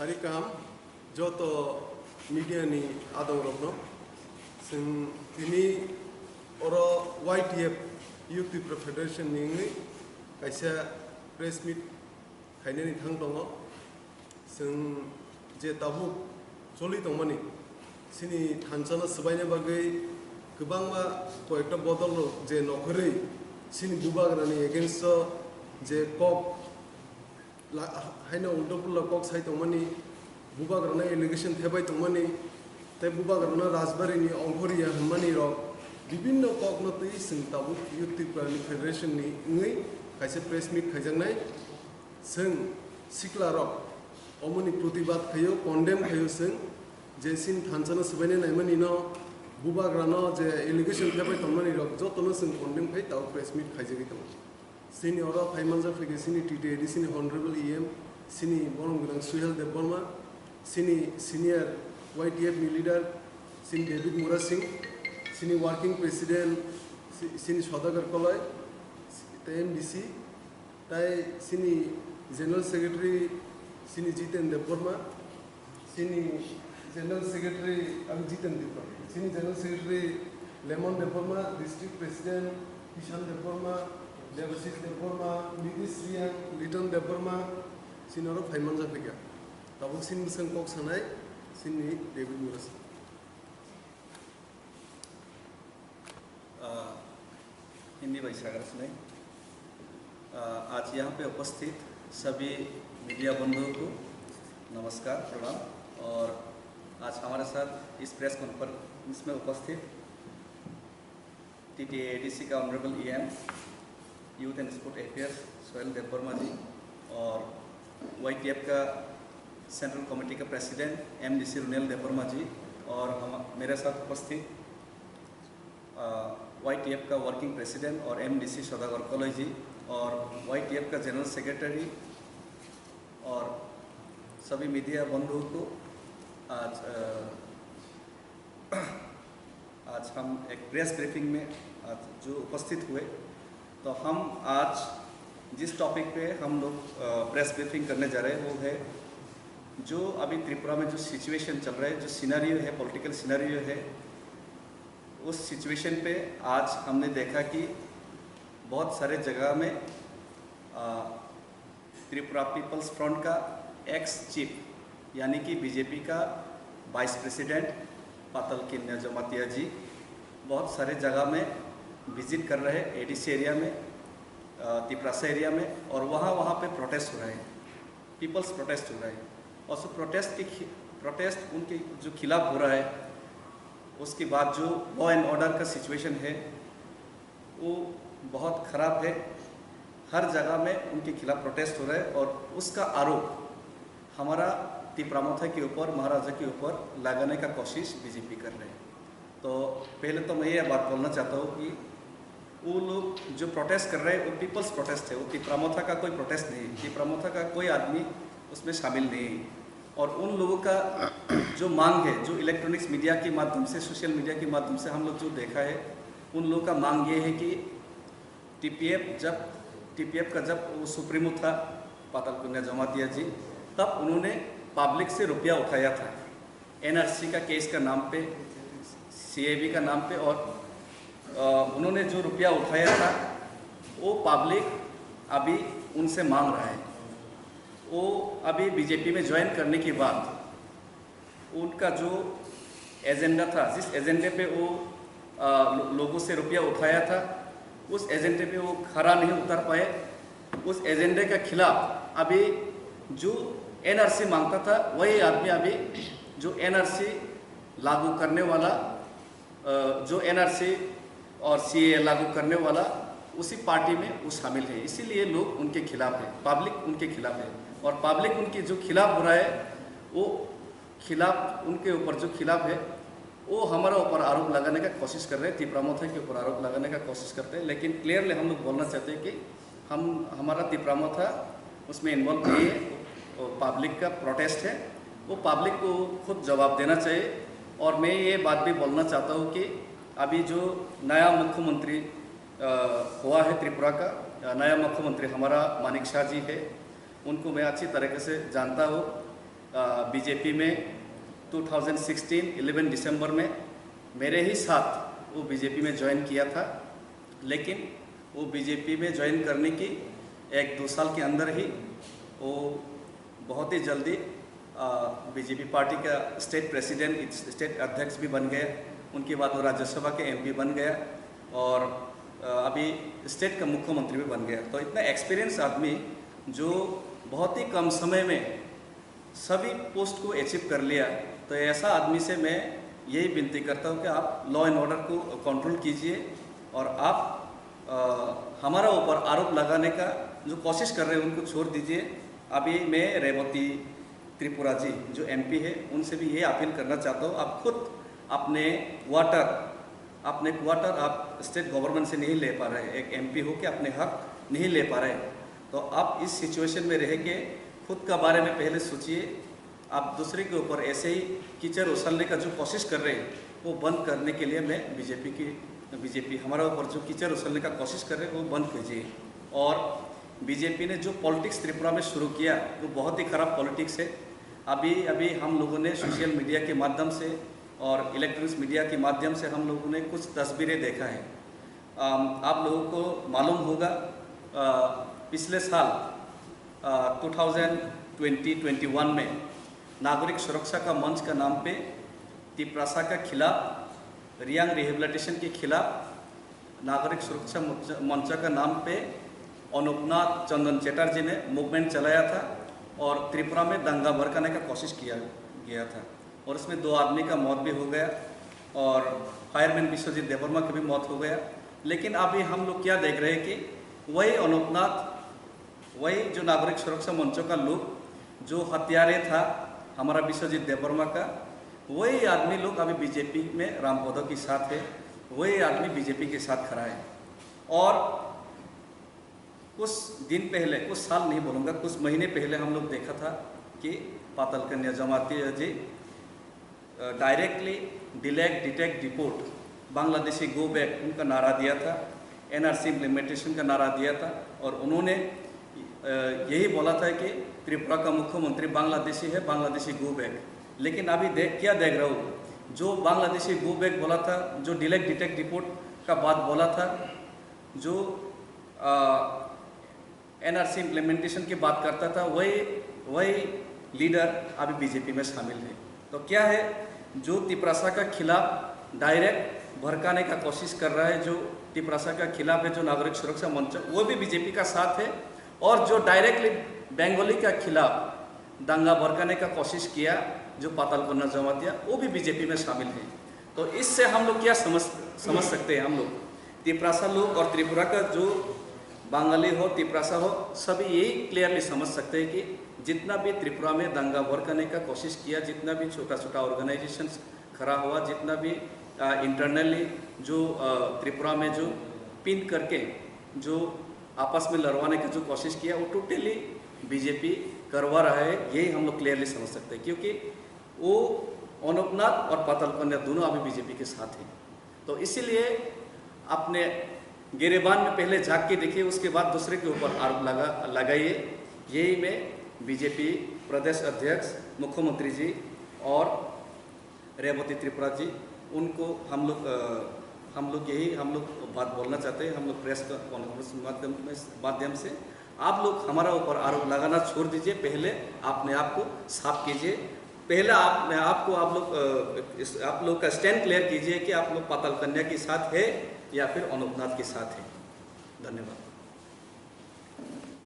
Harikam joto media ni adong robno sing ini oro YTF Youth Federation ni kaisa press meet kaine ni thang dongo sing je tabu choli tongmani sini thanchana sabaina bagai गोबांमा कयेकटा बदल जे नखरै सिनि बुबाग्रानि against जे कक हाइना उल्टोपुल्ला कक साइ तंमानि बुबाग्राना allegation थेबाय तंमानि ते बुबाग्राना राजबारिनि अंखरिया हमानि रक विभिन्न कक नतै सिं ताबु youth federation नि ngै काइसे प्रेस मीट खाइजांनाय जों सिक्ला रक अमनि प्रतिबाद खायो कन्डेम खायो जों जे सिन थानसाना सबायने नायमानि न बुबाग्रानो जे एलिगेशन थेबाय तंमानि रक जतनो जों कन्डेम खाइ ताव प्रेस मीट खाइजागै दं सिनि अरा फाइमानजा फैगे सिनि टीटीएडी सिनि हनरेबल ईएम सिनि बरमगोनां सुहेल देबबर्मा सिनि सीनियर YTF नि लीडर सिनि डेविड मुरा सिंह सिनि वर्किंग प्रेसिडेंट सिनि सदागर कलय TMDC ताई सिनि जनरल सेक्रेटरी सिनि जितेन देबबर्मा सिनि जनरल सेक्रेटरी आं जितेन देबबर्मा सिनि general secretary lemon Debbarma district president किसान देबबर्मा देवशीष देबबर्मा नितिश रियां लिटन देबबर्मा सिनरो फाइमानजा फैगा ताबुक सिन संग कक सानाय सिनि डेविड मुरास हिंदी भाई सागर सुनाई आज यहाँ पे उपस्थित सभी मीडिया बंधुओं को नमस्कार प्रणाम। और आज हमारे साथ इस प्रेस कॉन्फ्रेंस में उपस्थित TTADC का honourable EM youth and sport affairs Suhel Debbarma ji और YTF का सेंट्रल कमेटी का प्रेसिडेंट MDC रुनेल देबबर्मा जी और मेरे साथ उपस्थित YTF का वर्किंग प्रेसिडेंट और MDC सदागर कलय जी और YTF का जनरल सेक्रेटरी और सभी मीडिया बंधुओं को आज हम एक प्रेस ब्रीफिंग में आज जो उपस्थित हुए, तो हम आज जिस टॉपिक पे हम लोग प्रेस ब्रीफिंग करने जा रहे हैं वो है जो अभी त्रिपुरा में जो सिचुएशन चल रहा है, जो सिनेरियो है, पॉलिटिकल सिनेरियो है, उस सिचुएशन पे आज हमने देखा कि बहुत सारे जगह में त्रिपुरा पीपल्स फ्रंट का एक्स चीफ यानी कि बीजेपी का वाइस प्रेसिडेंट पातल किन्या जमातिया जी बहुत सारे जगह में विजिट कर रहे हैं, ADC एरिया में, तिपरासा एरिया में, और वहाँ पे प्रोटेस्ट हो रहे हैं, पीपल्स प्रोटेस्ट हो रहे हैं। और उस प्रोटेस्ट उनके जो खिलाफ हो रहा है, उसके बाद जो लॉ एंड ऑर्डर का सिचुएशन है वो बहुत ख़राब है। हर जगह में उनके खिलाफ प्रोटेस्ट हो रहा है और उसका आरोप हमारा तिपरामोथा के ऊपर, महाराजा के ऊपर लगाने का कोशिश बीजेपी कर रहे हैं। तो पहले तो मैं ये बात बोलना चाहता हूँ कि वो लोग जो प्रोटेस्ट कर रहे हैं वो पीपल्स प्रोटेस्ट है, वो तिपरामोथा का कोई प्रोटेस्ट नहीं, तिपरामोथा का कोई आदमी उसमें शामिल नहीं। और उन लोगों का जो मांग है, जो इलेक्ट्रॉनिक्स मीडिया के माध्यम से, सोशल मीडिया के माध्यम से हम लोग जो देखा है, उन लोगों का मांग ये है कि TPF का जब वो सुप्रीमो था पातल किन्या जमातिया जी, तब उन्होंने पब्लिक से रुपया उठाया था NRC का केस का नाम पे, CAB का नाम पे, और उन्होंने जो रुपया उठाया था वो पब्लिक अभी उनसे मांग रहा है। वो अभी बीजेपी में ज्वाइन करने के बाद उनका जो एजेंडा था, जिस एजेंडे पे वो लोगों से रुपया उठाया था, उस एजेंडे पे वो खरा नहीं उतर पाए। उस एजेंडे के खिलाफ अभी जो NRC मांगता था वही आदमी अभी जो NRC लागू करने वाला, जो NRC और CAA लागू करने वाला, उसी पार्टी में वो शामिल है। इसीलिए लोग उनके खिलाफ है, पब्लिक उनके खिलाफ है। और पब्लिक उनके जो खिलाफ हो रहा है, वो खिलाफ उनके ऊपर जो खिलाफ है वो हमारा ऊपर आरोप लगाने का कोशिश कर रहे हैं, तिपरामोथा के ऊपर आरोप लगाने का कोशिश करते हैं। लेकिन क्लियरली हम लोग बोलना चाहते हैं कि हमारा तिपरामोथा उसमें इन्वॉल्व नहीं है, वो पब्लिक का प्रोटेस्ट है, वो पब्लिक को खुद जवाब देना चाहिए। और मैं ये बात भी बोलना चाहता हूँ कि अभी जो नया मुख्यमंत्री हुआ है त्रिपुरा का, नया मुख्यमंत्री हमारा मानिक शाह जी है, उनको मैं अच्छी तरीके से जानता हूँ। बीजेपी में 2016 11 दिसंबर में मेरे ही साथ वो बीजेपी में ज्वाइन किया था। लेकिन वो बीजेपी में ज्वाइन करने की 1-2 साल के अंदर ही वो बहुत ही जल्दी बीजेपी पार्टी का स्टेट प्रेसिडेंट, स्टेट अध्यक्ष भी बन गया। उनके बाद वो राज्यसभा के एमपी बन गया और अभी स्टेट का मुख्यमंत्री भी बन गया। तो इतना एक्सपीरियंस आदमी जो बहुत ही कम समय में सभी पोस्ट को अचीव कर लिया, तो ऐसा आदमी से मैं यही विनती करता हूँ कि आप लॉ एंड ऑर्डर को कंट्रोल कीजिए और आप हमारा ऊपर आरोप लगाने का जो कोशिश कर रहे हैं उनको छोड़ दीजिए। अभी मैं रेवती त्रिपुरा जी जो एमपी है उनसे भी ये अपील करना चाहता हूँ, आप खुद अपने क्वार्टर आप स्टेट गवर्नमेंट से नहीं ले पा रहे, एक एमपी हो के अपने हक नहीं ले पा रहे, तो आप इस सिचुएशन में रह के खुद का बारे में पहले सोचिए। आप दूसरे के ऊपर ऐसे ही कीचड़ उछलने का जो कोशिश कर रहे हैं वो बंद करने के लिए मैं बीजेपी हमारा ऊपर जो कीचड़ उछलने का कोशिश कर रहे हैं वो बंद कीजिए। और बीजेपी ने जो पॉलिटिक्स त्रिपुरा में शुरू किया वो बहुत ही खराब पॉलिटिक्स है। अभी हम लोगों ने सोशल मीडिया के माध्यम से और इलेक्ट्रॉनिक्स मीडिया के माध्यम से हम लोगों ने कुछ तस्वीरें देखा है। आप लोगों को मालूम होगा पिछले साल 2020-21 में नागरिक सुरक्षा का मंच का नाम पे तिपरासा का खिलाफ, रियांग रिहेबिलिटेशन के खिलाफ नागरिक सुरक्षा मंच का नाम पे अनुपनाथ चंदन चटर्जी ने मूवमेंट चलाया था और त्रिपुरा में दंगा भड़काने का कोशिश किया गया था और इसमें 2 आदमी का मौत भी हो गया और फायरमैन विश्वजीत देवर्मा की भी मौत हो गया। लेकिन अभी हम लोग क्या देख रहे हैं कि वही अनुपनाथ, वही जो नागरिक सुरक्षा मंचों का लोग जो हत्यारे था हमारा विश्वजीत देवर्मा का, वही आदमी लोग अभी बीजेपी में रामपदो के साथ है, वही आदमी बीजेपी के साथ खड़ा है। और कुछ दिन पहले, कुछ साल नहीं बोलूँगा, कुछ महीने पहले हम लोग देखा था कि पाताल कन्या जमाती जी डायरेक्टली डिलेक्ट detect deport Bangladeshi go back उनका नारा दिया था, एनआरसी इम्प्लीमेंटेशन का नारा दिया था और उन्होंने यही बोला था कि त्रिपुरा का मुख्यमंत्री बांग्लादेशी है, बांग्लादेशी गो बैक। लेकिन अभी क्या देख रहा हूँ, जो बांग्लादेशी गो बैक बोला था, जो डिलेक्ट डिटेक्ट डिपोर्ट का बात बोला था, जो एनआरसी इम्प्लीमेंटेशन की बात करता था, वही लीडर अभी बीजेपी में शामिल है। तो क्या है, जो तिपरासा का खिलाफ डायरेक्ट भड़काने का कोशिश कर रहा है, जो तिपरासा का खिलाफ है, जो नागरिक सुरक्षा मंच, वो भी बीजेपी का साथ है। और जो डायरेक्टली बंगाली का खिलाफ दंगा भड़काने का कोशिश किया, जो पाताल कन्या जमातिया, वो भी बीजेपी में शामिल है। तो इससे हम लोग क्या समझ सकते हैं, हम लोग तिपरासा लोग और त्रिपुरा का जो बंगाली हो, तिपरासा हो, सभी यही क्लियरली समझ सकते हैं कि जितना भी त्रिपुरा में दंगा भड़काने का कोशिश किया, जितना भी छोटा छोटा ऑर्गेनाइजेशन खड़ा हुआ, जितना भी इंटरनली जो त्रिपुरा में जो पिन करके जो आपस में लड़वाने की जो कोशिश किया, वो टोटली बीजेपी करवा रहा है, यही हम लोग क्लियरली समझ सकते हैं। क्योंकि वो अनुपनाथ और पाताल कन्या दोनों अभी बीजेपी के साथ हैं। तो इसीलिए अपने गिरेबान में पहले झाँक के देखिए, उसके बाद दूसरे के ऊपर आरोप लगाइए। यही मैं बीजेपी प्रदेश अध्यक्ष मुख्यमंत्री जी और रेवती त्रिपुरा जी, उनको हम लोग बात बोलना चाहते हैं। हम लोग प्रेस कॉन्फ्रेंस माध्यम से आप लोग हमारा ऊपर आरोप लगाना छोड़ दीजिए, पहले अपने आप को साफ कीजिए। पहले आप लोग का स्टैंड क्लियर कीजिए कि आप लोग पाताल कन्या के साथ है या फिर अनुपनाथ के साथ है। धन्यवाद।